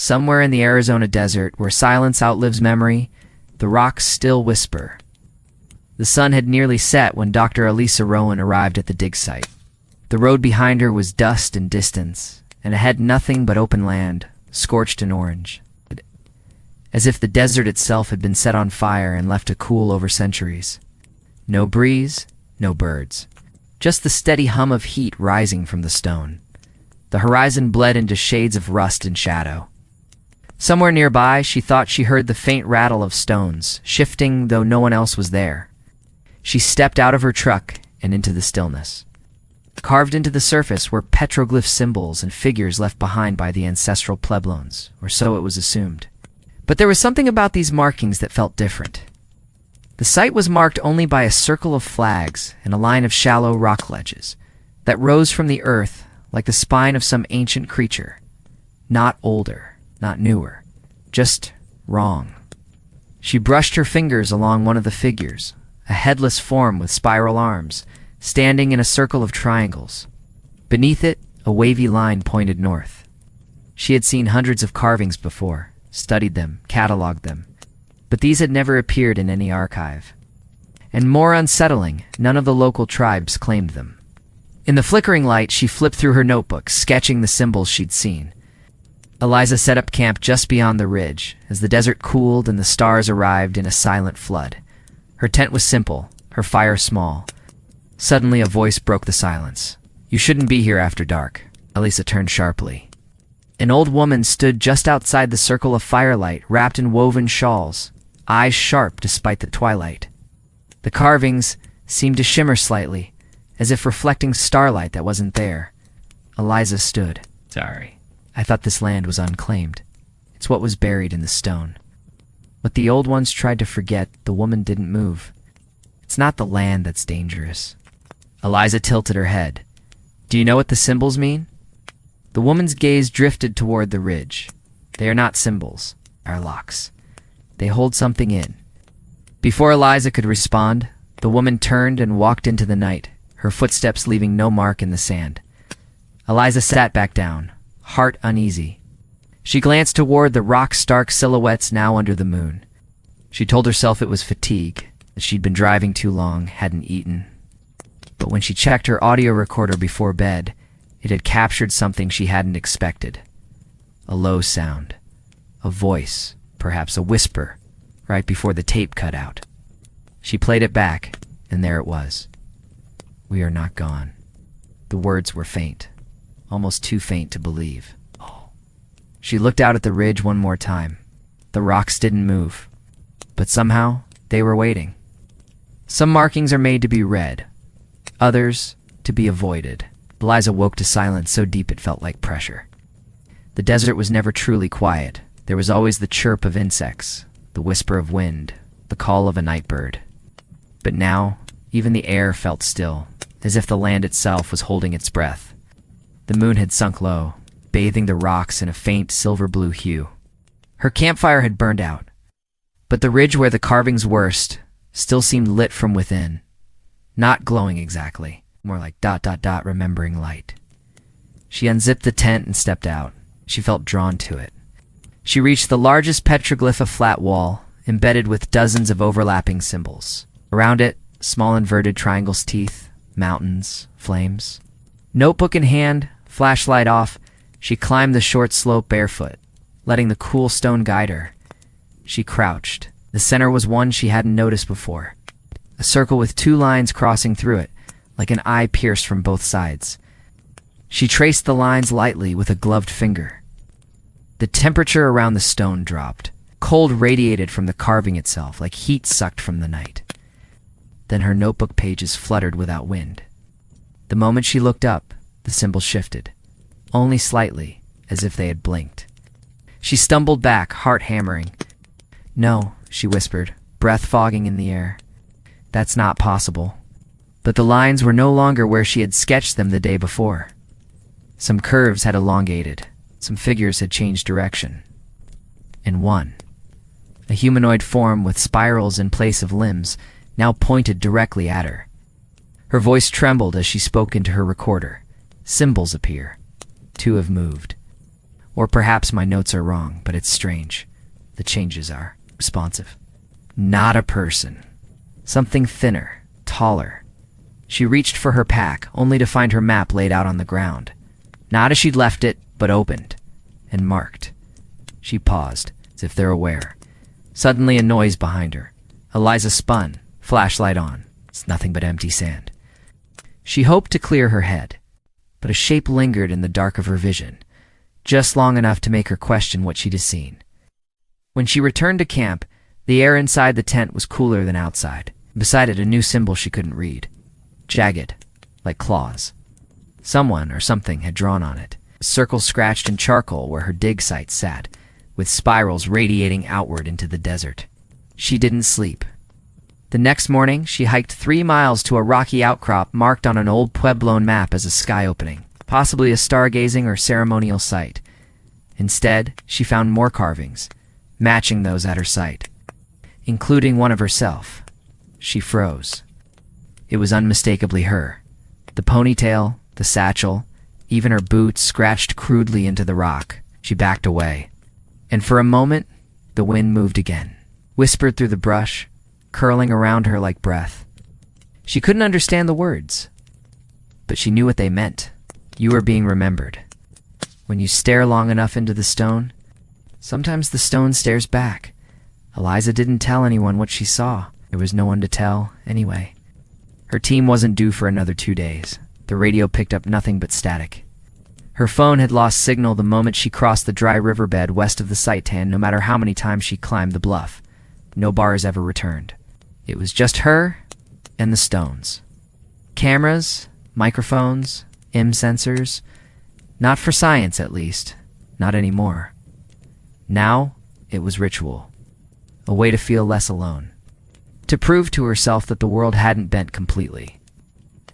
Somewhere in the Arizona desert, where silence outlives memory, the rocks still whisper. The sun had nearly set when Dr. Elisa Rowan arrived at the dig site. The road behind her was dust and distance, and ahead nothing but open land, scorched and orange. As if the desert itself had been set on fire and left to cool over centuries. No breeze, no birds. Just the steady hum of heat rising from the stone. The horizon bled into shades of rust and shadow. Somewhere nearby, she thought she heard the faint rattle of stones, shifting though no one else was there. She stepped out of her truck and into the stillness. Carved into the surface were petroglyph symbols and figures left behind by the ancestral Pueblones, or so it was assumed. But there was something about these markings that felt different. The site was marked only by a circle of flags and a line of shallow rock ledges that rose from the earth like the spine of some ancient creature. Not older, not newer, just wrong. She brushed her fingers along one of the figures, a headless form with spiral arms, standing in a circle of triangles. Beneath it, a wavy line pointed north. She had seen hundreds of carvings before, studied them, cataloged them, but these had never appeared in any archive. And more unsettling, none of the local tribes claimed them. In the flickering light, she flipped through her notebook, sketching the symbols she'd seen. Eliza set up camp just beyond the ridge, as the desert cooled and the stars arrived in a silent flood. Her tent was simple, her fire small. Suddenly a voice broke the silence. "You shouldn't be here after dark." Elisa turned sharply. An old woman stood just outside the circle of firelight, wrapped in woven shawls, eyes sharp despite the twilight. The carvings seemed to shimmer slightly, as if reflecting starlight that wasn't there. Eliza stood. "Sorry. I thought this land was unclaimed. It's what was buried in the stone." What the old ones tried to forget, the woman didn't move. "It's not the land that's dangerous." Eliza tilted her head. "Do you know what the symbols mean?" The woman's gaze drifted toward the ridge. "They are not symbols, our locks. They hold something in." Before Eliza could respond, the woman turned and walked into the night, her footsteps leaving no mark in the sand. Eliza sat back down, heart uneasy. She glanced toward the rock-stark silhouettes now under the moon. She told herself it was fatigue, that she'd been driving too long, hadn't eaten. But when she checked her audio recorder before bed, it had captured something she hadn't expected. A low sound. A voice, perhaps a whisper, right before the tape cut out. She played it back, and there it was. "We are not gone." The words were faint, almost too faint to believe. She looked out at the ridge one more time. The rocks didn't move, but somehow they were waiting. Some markings are made to be read, others to be avoided. Eliza woke to silence so deep it felt like pressure. The desert was never truly quiet. There was always the chirp of insects, the whisper of wind, the call of a night bird. But now, even the air felt still, as if the land itself was holding its breath. The moon had sunk low, bathing the rocks in a faint silver-blue hue. Her campfire had burned out, but the ridge where the carvings worst still seemed lit from within. Not glowing exactly, more like ... remembering light. She unzipped the tent and stepped out. She felt drawn to it. She reached the largest petroglyph, a flat wall, embedded with dozens of overlapping symbols. Around it, small inverted triangles' teeth, mountains, flames. Notebook in hand, flashlight off, she climbed the short slope barefoot, letting the cool stone guide her. She crouched. The center was one she hadn't noticed before. A circle with two lines crossing through it, like an eye pierced from both sides. She traced the lines lightly with a gloved finger. The temperature around the stone dropped. Cold radiated from the carving itself, like heat sucked from the night. Then her notebook pages fluttered without wind. The moment she looked up, the symbols shifted. Only slightly, as if they had blinked. She stumbled back, heart hammering. "No," she whispered, breath fogging in the air. "That's not possible." But the lines were no longer where she had sketched them the day before. Some curves had elongated, some figures had changed direction. And one, a humanoid form with spirals in place of limbs, now pointed directly at her. Her voice trembled as she spoke into her recorder. Symbols appear. Two have moved. Or perhaps my notes are wrong, but it's strange. The changes are responsive. Not a person. Something thinner, taller. She reached for her pack, only to find her map laid out on the ground. Not as she'd left it, but opened and marked. She paused, as if they're aware. Suddenly a noise behind her. Eliza spun, flashlight on. It's nothing but empty sand. She hoped to clear her head, but a shape lingered in the dark of her vision, just long enough to make her question what she'd seen. When she returned to camp, the air inside the tent was cooler than outside. Beside it, a new symbol she couldn't read. Jagged, like claws. Someone or something had drawn on it. A circle scratched in charcoal where her dig site sat, with spirals radiating outward into the desert. She didn't sleep. The next morning, she hiked 3 miles to a rocky outcrop marked on an old Puebloan map as a sky opening, possibly a stargazing or ceremonial site. Instead, she found more carvings, matching those at her site, including one of herself. She froze. It was unmistakably her. The ponytail, the satchel, even her boots scratched crudely into the rock. She backed away. And for a moment, the wind moved again, whispered through the brush, curling around her like breath. She couldn't understand the words, but she knew what they meant. You are being remembered. When you stare long enough into the stone, sometimes the stone stares back. Eliza didn't tell anyone what she saw. There was no one to tell, anyway. Her team wasn't due for another 2 days. The radio picked up nothing but static. Her phone had lost signal the moment she crossed the dry riverbed west of the Seitan, no matter how many times she climbed the bluff. No bars ever returned. It was just her and the stones. Cameras, microphones, sensors. Not for science, at least. Not anymore. Now, it was ritual. A way to feel less alone. To prove to herself that the world hadn't bent completely.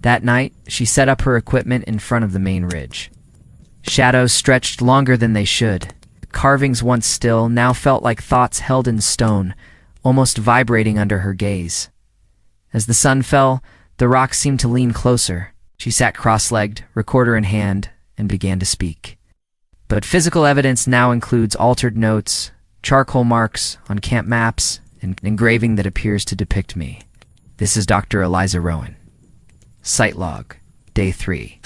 That night, she set up her equipment in front of the main ridge. Shadows stretched longer than they should. The carvings once still now felt like thoughts held in stone, almost vibrating under her gaze. As the sun fell, the rocks seemed to lean closer. She sat cross-legged, recorder in hand, and began to speak. But physical evidence now includes altered notes, charcoal marks on camp maps, and engraving that appears to depict me. This is Dr. Eliza Rowan. Site log, Day 3.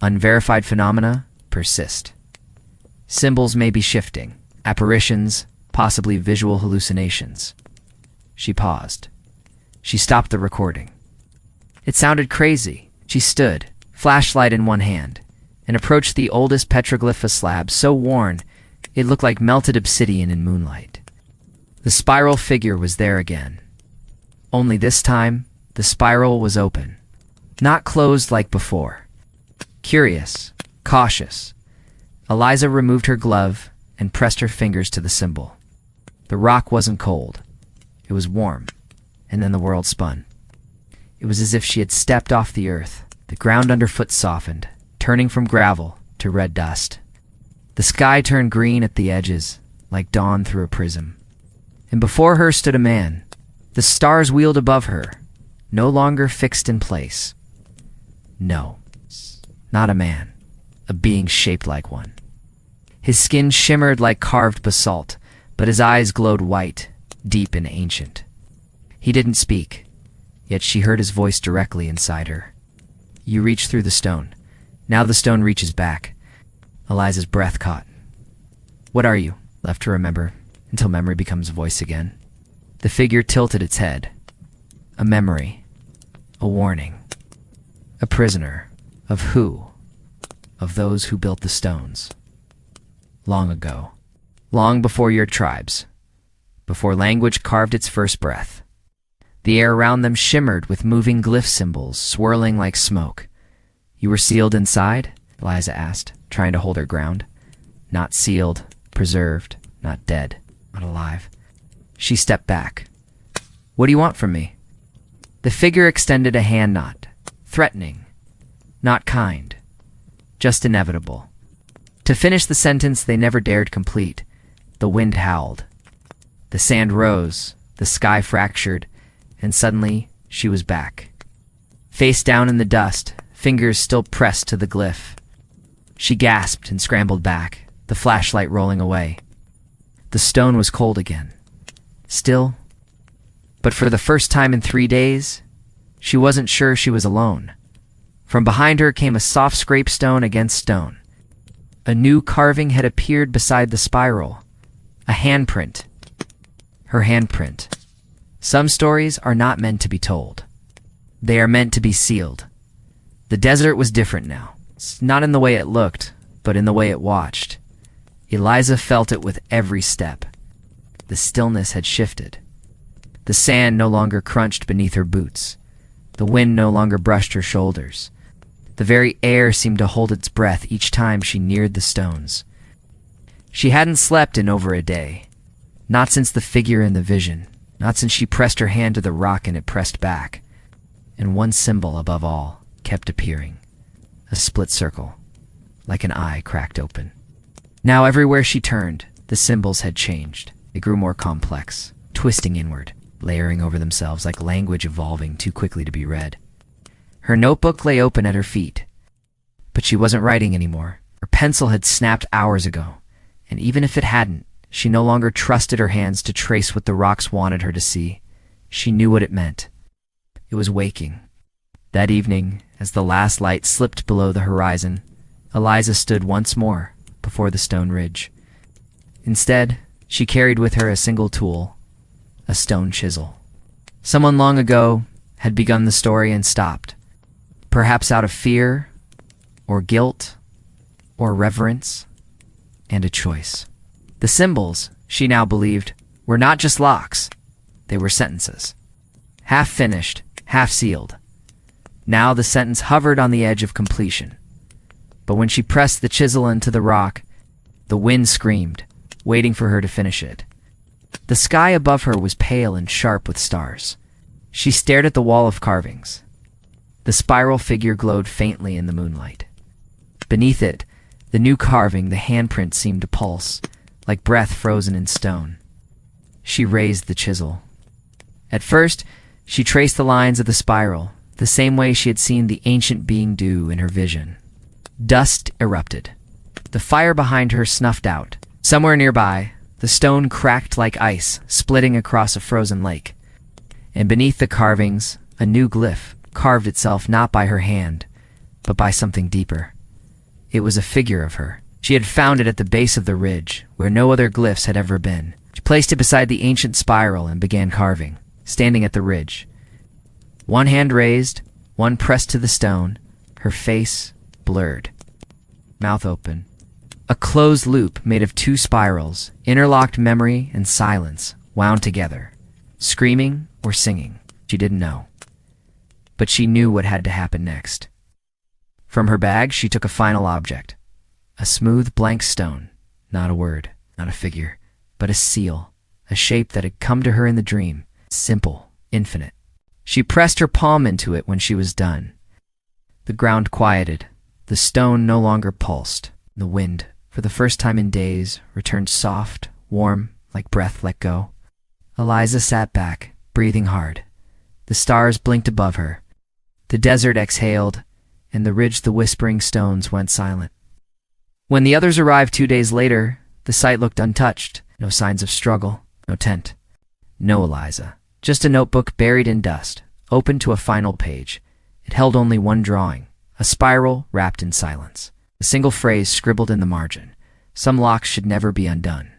Unverified phenomena persist. Symbols may be shifting. Apparitions, possibly visual hallucinations. She paused. She stopped the recording. It sounded crazy. She stood, flashlight in one hand, and approached the oldest petroglyph slab, so worn it looked like melted obsidian in moonlight. The spiral figure was there again. Only this time, the spiral was open, not closed like before. Curious, cautious, Eliza removed her glove and pressed her fingers to the symbol. The rock wasn't cold. It was warm, and then the world spun. It was as if she had stepped off the earth. The ground underfoot softened, turning from gravel to red dust. The sky turned green at the edges, like dawn through a prism. And before her stood a man. The stars wheeled above her, no longer fixed in place. No, not a man, a being shaped like one. His skin shimmered like carved basalt, but his eyes glowed white, deep and ancient. He didn't speak, yet she heard his voice directly inside her. You reach through the stone. Now the stone reaches back. Eliza's breath caught. What are you? Left to remember, until memory becomes voice again. The figure tilted its head. A memory. A warning. A prisoner. Of who? Of those who built the stones. Long ago. Long before your tribes. Before language carved its first breath. The air around them shimmered with moving glyph symbols, swirling like smoke. You were sealed inside? Eliza asked, trying to hold her ground. Not sealed, preserved, not dead, not alive. She stepped back. What do you want from me? The figure extended a hand, not threatening, not kind, just inevitable. To finish the sentence they never dared complete, the wind howled. The sand rose, the sky fractured, and suddenly she was back. Face down in the dust, fingers still pressed to the glyph. She gasped and scrambled back, the flashlight rolling away. The stone was cold again. Still, but for the first time in 3 days, she wasn't sure she was alone. From behind her came a soft scrape stone against stone. A new carving had appeared beside the spiral. A handprint. Her handprint. Some stories are not meant to be told. They are meant to be sealed. The desert was different now. Not in the way it looked, but in the way it watched. Eliza felt it with every step. The stillness had shifted. The sand no longer crunched beneath her boots. The wind no longer brushed her shoulders. The very air seemed to hold its breath each time she neared the stones. She hadn't slept in over a day. Not since the figure in the vision. Not since she pressed her hand to the rock and it pressed back. And one symbol above all kept appearing. A split circle, like an eye cracked open. Now everywhere she turned, the symbols had changed. They grew more complex, twisting inward, layering over themselves like language evolving too quickly to be read. Her notebook lay open at her feet, but she wasn't writing anymore. Her pencil had snapped hours ago, and even if it hadn't, she no longer trusted her hands to trace what the rocks wanted her to see. She knew what it meant. It was waking. That evening, as the last light slipped below the horizon, Eliza stood once more before the stone ridge. Instead, she carried with her a single tool, a stone chisel. Someone long ago had begun the story and stopped, perhaps out of fear, or guilt, or reverence, and a choice. The symbols, she now believed, were not just locks, they were sentences. Half finished, half sealed. Now the sentence hovered on the edge of completion. But when she pressed the chisel into the rock, the wind screamed, waiting for her to finish it. The sky above her was pale and sharp with stars. She stared at the wall of carvings. The spiral figure glowed faintly in the moonlight. Beneath it, the new carving, the handprint seemed to pulse, like breath frozen in stone. She raised the chisel. At first, she traced the lines of the spiral, the same way she had seen the ancient being do in her vision. Dust erupted. The fire behind her snuffed out. Somewhere nearby, the stone cracked like ice, splitting across a frozen lake. And beneath the carvings, a new glyph carved itself not by her hand, but by something deeper. It was a figure of her. She had found it at the base of the ridge, where no other glyphs had ever been. She placed it beside the ancient spiral and began carving, standing at the ridge. One hand raised, one pressed to the stone, her face blurred. Mouth open. A closed loop made of two spirals, interlocked memory and silence, wound together. Screaming or singing, she didn't know. But she knew what had to happen next. From her bag, she took a final object. A smooth, blank stone. Not a word, not a figure, but a seal, a shape that had come to her in the dream. Simple, infinite. She pressed her palm into it when she was done. The ground quieted. The stone no longer pulsed. The wind, for the first time in days, returned soft, warm, like breath let go. Eliza sat back, breathing hard. The stars blinked above her. The desert exhaled, and the whispering stones went silent. When the others arrived 2 days later, the site looked untouched. No signs of struggle, no tent. No Eliza. Just a notebook buried in dust, open to a final page. It held only one drawing, a spiral wrapped in silence. A single phrase scribbled in the margin. Some locks should never be undone.